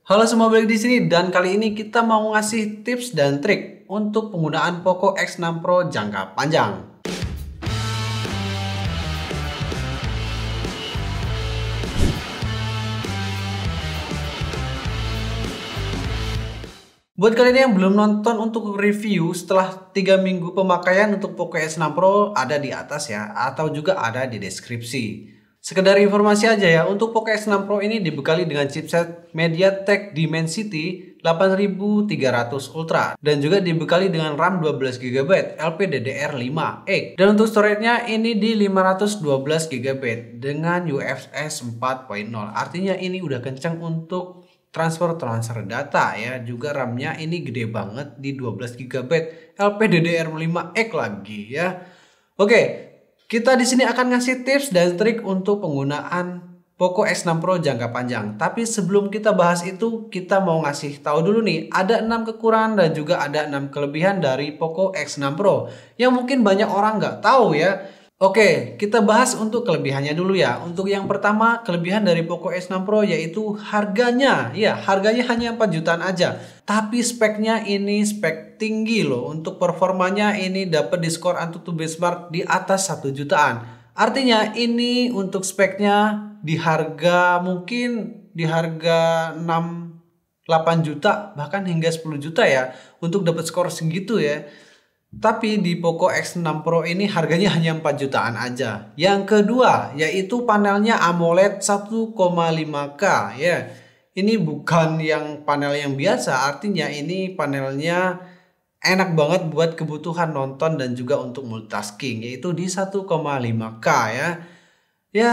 Halo semua, balik di sini dan kali ini kita mau ngasih tips dan trik untuk penggunaan Poco X6 Pro jangka panjang. Buat kalian yang belum nonton untuk review setelah 3 minggu pemakaian untuk Poco X6 Pro, ada di atas ya, atau juga ada di deskripsi. Sekedar informasi aja ya, untuk Poco X6 Pro ini dibekali dengan chipset MediaTek Dimensity 8300 Ultra dan juga dibekali dengan RAM 12GB LPDDR5X. Dan untuk storage-nya ini di 512GB dengan UFS 4.0. Artinya ini udah kencang untuk transfer data ya. Juga RAM-nya ini gede banget di 12GB LPDDR5X lagi ya. Oke, kita di sini akan ngasih tips dan trik untuk penggunaan Poco X6 Pro jangka panjang. Tapi sebelum kita bahas itu, kita mau ngasih tahu dulu nih, ada 6 kekurangan dan juga ada 6 kelebihan dari Poco X6 Pro yang mungkin banyak orang nggak tahu ya. Oke, kita bahas untuk kelebihannya dulu ya. Untuk yang pertama, kelebihan dari Poco X6 Pro yaitu harganya. Ya, harganya hanya 4 jutaan aja. Tapi speknya ini spek tinggi loh. Untuk performanya ini dapat di skor AnTuTu Benchmark di atas 1 jutaan. Artinya ini untuk speknya di harga mungkin di harga 6-8 juta bahkan hingga 10 juta ya. Untuk dapat skor segitu ya. Tapi di Poco X6 Pro ini harganya hanya 4 jutaan aja. Yang kedua yaitu panelnya AMOLED 1,5K ya. Ini bukan yang panel yang biasa, artinya ini panelnya enak banget buat kebutuhan nonton dan juga untuk multitasking, yaitu di 1,5K ya. Ya,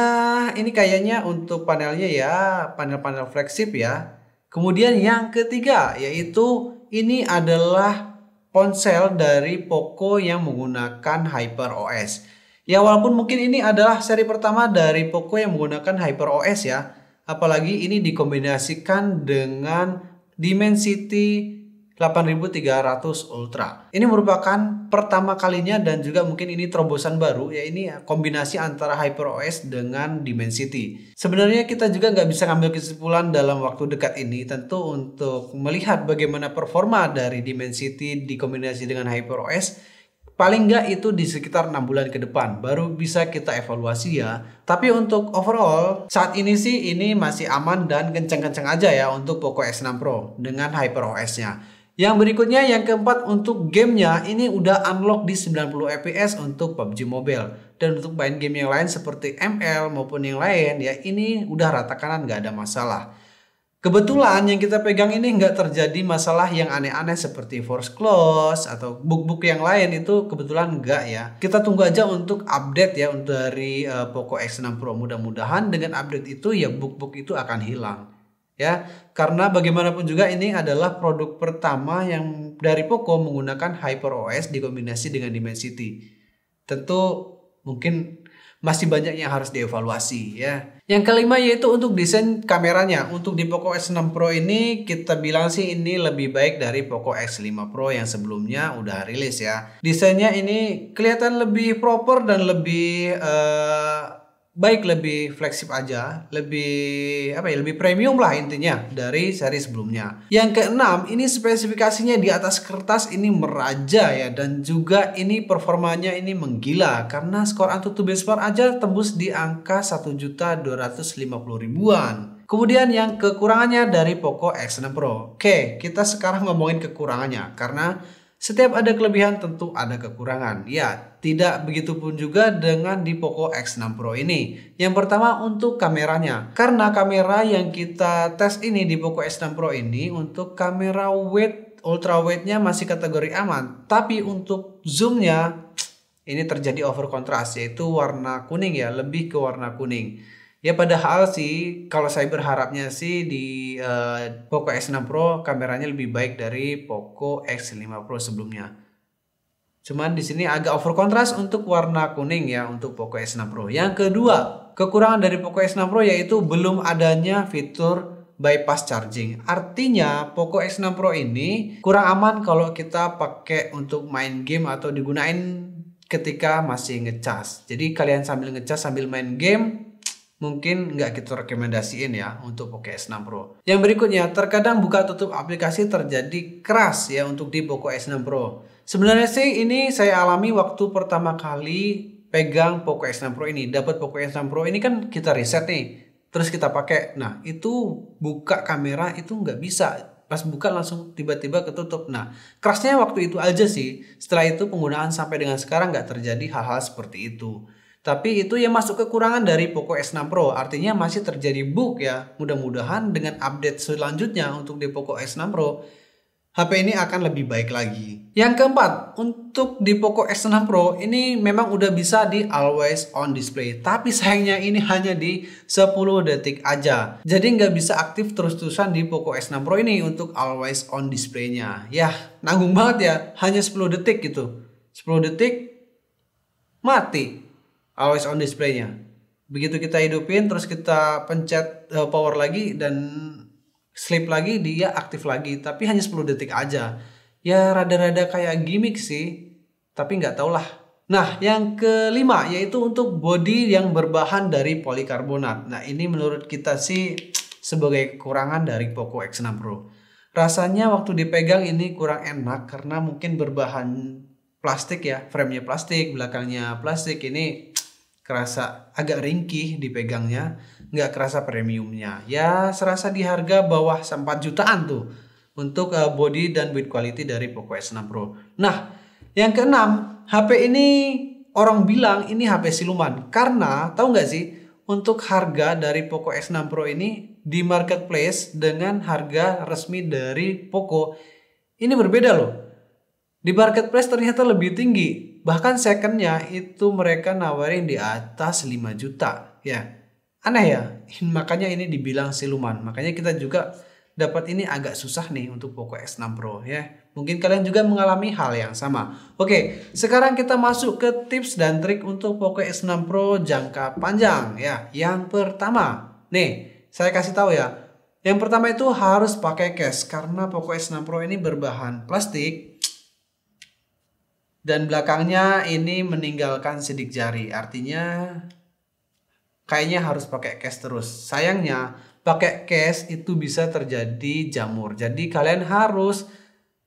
ini kayaknya untuk panelnya ya panel-panel flagship ya. Kemudian yang ketiga yaitu ini adalah ponsel dari Poco yang menggunakan HyperOS. Ya, walaupun mungkin ini adalah seri pertama dari Poco yang menggunakan HyperOS ya. Apalagi ini dikombinasikan dengan Dimensity 8300 Ultra. Ini merupakan pertama kalinya dan juga mungkin ini terobosan baru ya, ini kombinasi antara HyperOS dengan Dimensity. Sebenarnya kita juga nggak bisa ngambil kesimpulan dalam waktu dekat ini, tentu untuk melihat bagaimana performa dari Dimensity dikombinasi dengan HyperOS. Paling nggak itu di sekitar 6 bulan ke depan baru bisa kita evaluasi ya. Tapi untuk overall saat ini sih ini masih aman dan kencang-kencang aja ya untuk Poco X6 Pro dengan HyperOS-nya. Yang berikutnya yang keempat, untuk gamenya ini udah unlock di 90 fps untuk PUBG Mobile. Dan untuk main game yang lain seperti ML maupun yang lain ya ini udah rata kanan, nggak ada masalah. Kebetulan yang kita pegang ini nggak terjadi masalah yang aneh-aneh seperti force close atau bug-bug yang lain, itu kebetulan nggak ya. Kita tunggu aja untuk update ya dari Poco X6 Pro. Mudah-mudahan dengan update itu ya bug-bug itu akan hilang. Ya, karena bagaimanapun juga ini adalah produk pertama yang dari Poco menggunakan HyperOS dikombinasi dengan Dimensity. Tentu mungkin masih banyak yang harus dievaluasi ya. Yang kelima yaitu untuk desain kameranya. Untuk di Poco X6 Pro ini kita bilang sih ini lebih baik dari Poco X5 Pro yang sebelumnya udah rilis ya. Desainnya ini kelihatan lebih proper dan lebih baik, lebih fleksibel aja, lebih apa ya, lebih premium lah intinya dari seri sebelumnya. Yang keenam, ini spesifikasinya di atas kertas ini meraja ya, dan juga ini performanya ini menggila karena skor AnTuTu Benchmark aja tembus di angka 1.250.000-an. Kemudian yang kekurangannya dari Poco X6 Pro. Oke, kita sekarang ngomongin kekurangannya karena setiap ada kelebihan tentu ada kekurangan. Ya, tidak begitu pun juga dengan di Poco X6 Pro ini. Yang pertama untuk kameranya. Karena kamera yang kita tes ini di Poco X6 Pro ini untuk kamera wide, ultra wide-nya masih kategori aman. Tapi untuk zoomnya ini terjadi over contrast, yaitu warna kuning ya, lebih ke warna kuning. Ya padahal sih kalau saya berharapnya sih di Poco X6 Pro kameranya lebih baik dari Poco X5 Pro sebelumnya. Cuman di sini agak over contrast untuk warna kuning ya untuk Poco X6 Pro. Yang kedua, kekurangan dari Poco X6 Pro yaitu belum adanya fitur bypass charging. Artinya Poco X6 Pro ini kurang aman kalau kita pakai untuk main game atau digunain ketika masih ngecas. Jadi kalian sambil ngecas sambil main game, mungkin nggak kita rekomendasiin ya untuk Poco S6 Pro. Yang berikutnya, terkadang buka tutup aplikasi terjadi keras ya untuk di Poco S6 Pro. Sebenarnya sih ini saya alami waktu pertama kali pegang Poco S6 Pro ini. Dapat Poco S6 Pro ini kan kita reset nih, terus kita pakai. Nah itu buka kamera itu nggak bisa. Pas buka langsung tiba-tiba ketutup. Nah kerasnya waktu itu aja sih. Setelah itu penggunaan sampai dengan sekarang nggak terjadi hal-hal seperti itu. Tapi itu yang masuk kekurangan dari Poco S6 Pro. Artinya masih terjadi bug ya. Mudah-mudahan dengan update selanjutnya untuk di Poco S6 Pro, HP ini akan lebih baik lagi. Yang keempat, untuk di Poco S6 Pro ini memang udah bisa di always on display. Tapi sayangnya ini hanya di 10 detik aja. Jadi nggak bisa aktif terus-terusan di Poco S6 Pro ini untuk always on display-nya. Ya, nanggung banget ya. Hanya 10 detik gitu. 10 detik mati always on display-nya. Begitu kita hidupin terus kita pencet power lagi dan sleep lagi, dia aktif lagi, tapi hanya 10 detik aja. Ya rada-rada kayak gimmick sih, tapi nggak tau lah. Nah yang kelima yaitu untuk bodi yang berbahan dari polikarbonat. Nah ini menurut kita sih sebagai kekurangan dari Poco X6 Pro. Rasanya waktu dipegang ini kurang enak karena mungkin berbahan plastik ya, framenya plastik, belakangnya plastik, ini kerasa agak ringkih dipegangnya, nggak kerasa premiumnya. Ya serasa di harga bawah 4 jutaan tuh untuk body dan build quality dari Poco S6 Pro. Nah yang keenam, HP ini orang bilang ini HP siluman. Karena tahu nggak sih untuk harga dari Poco S6 Pro ini di marketplace dengan harga resmi dari Poco ini berbeda loh. Di marketplace ternyata lebih tinggi. Bahkan secondnya itu mereka nawarin di atas 5 juta. Ya, aneh ya. Makanya ini dibilang siluman. Makanya kita juga dapat ini agak susah nih untuk Poco S6 Pro ya. Mungkin kalian juga mengalami hal yang sama. Oke, sekarang kita masuk ke tips dan trik untuk Poco S6 Pro jangka panjang ya. Yang pertama, nih saya kasih tahu ya. Yang pertama itu harus pakai case karena Poco S6 Pro ini berbahan plastik. Dan belakangnya ini meninggalkan sidik jari. Artinya kayaknya harus pakai case terus. Sayangnya pakai case itu bisa terjadi jamur. Jadi kalian harus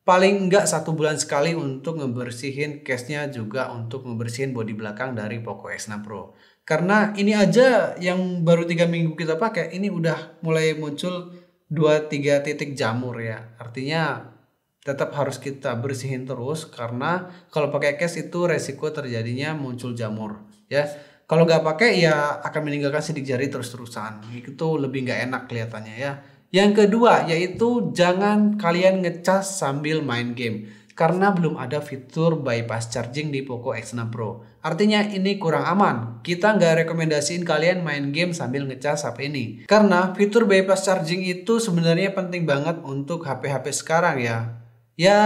paling enggak 1 bulan sekali untuk ngebersihin case-nya, juga untuk ngebersihin bodi belakang dari Poco X6 Pro. Karena ini aja yang baru 3 minggu kita pakai, ini udah mulai muncul 2-3 titik jamur ya. Artinya tetap harus kita bersihin terus karena kalau pakai case itu resiko terjadinya muncul jamur ya. Kalau nggak pakai ya akan meninggalkan sidik jari terus-terusan. Itu lebih nggak enak kelihatannya ya. Yang kedua yaitu jangan kalian ngecas sambil main game karena belum ada fitur bypass charging di Poco X6 Pro. Artinya ini kurang aman. Kita nggak rekomendasiin kalian main game sambil ngecas HP ini. Karena fitur bypass charging itu sebenarnya penting banget untuk HP-HP sekarang ya. Ya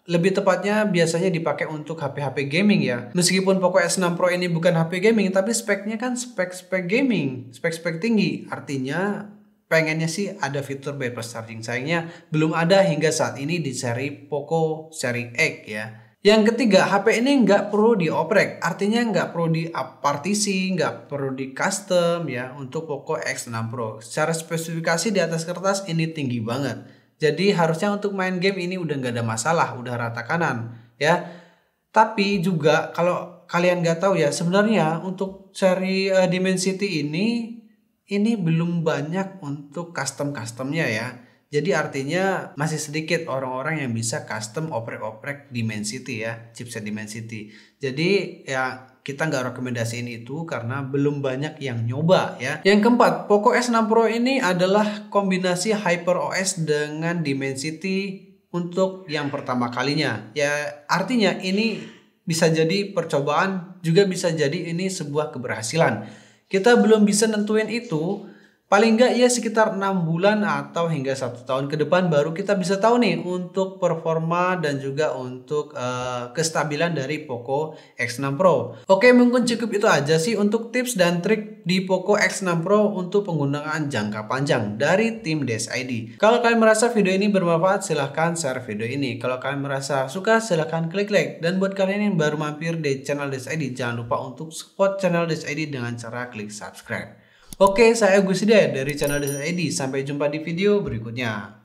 lebih tepatnya biasanya dipakai untuk HP-HP gaming ya. Meskipun Poco S6 Pro ini bukan HP gaming, tapi speknya kan spek-spek gaming, spek-spek tinggi. Artinya pengennya sih ada fitur bypass charging. Sayangnya belum ada hingga saat ini di seri Poco seri X ya. Yang ketiga, HP ini nggak perlu dioprek. Artinya nggak perlu di partisi, nggak perlu di custom ya untuk Poco X6 Pro. Secara spesifikasi di atas kertas ini tinggi banget. Jadi harusnya untuk main game ini udah nggak ada masalah, udah rata kanan ya. Tapi juga kalau kalian nggak tahu ya, sebenarnya untuk seri Dimensity ini belum banyak untuk customnya ya. Jadi artinya masih sedikit orang-orang yang bisa custom oprek-oprek Dimensity ya, chipset Dimensity. Jadi ya kita nggak rekomendasiin itu karena belum banyak yang nyoba ya. Yang keempat, Poco S6 Pro ini adalah kombinasi HyperOS dengan Dimensity untuk yang pertama kalinya. Ya artinya ini bisa jadi percobaan, juga bisa jadi ini sebuah keberhasilan. Kita belum bisa nentuin itu. Paling nggak ya sekitar 6 bulan atau hingga 1 tahun ke depan baru kita bisa tahu nih untuk performa dan juga untuk kestabilan dari Poco X6 Pro. Oke, mungkin cukup itu aja sih untuk tips dan trik di Poco X6 Pro untuk penggunaan jangka panjang dari tim Des ID. Kalau kalian merasa video ini bermanfaat, silahkan share video ini. Kalau kalian merasa suka, silahkan klik like. Dan buat kalian yang baru mampir di channel Des ID, jangan lupa untuk support channel Des ID dengan cara klik subscribe. Oke, saya Gus Hidayat dari channel Desa ID. Sampai jumpa di video berikutnya.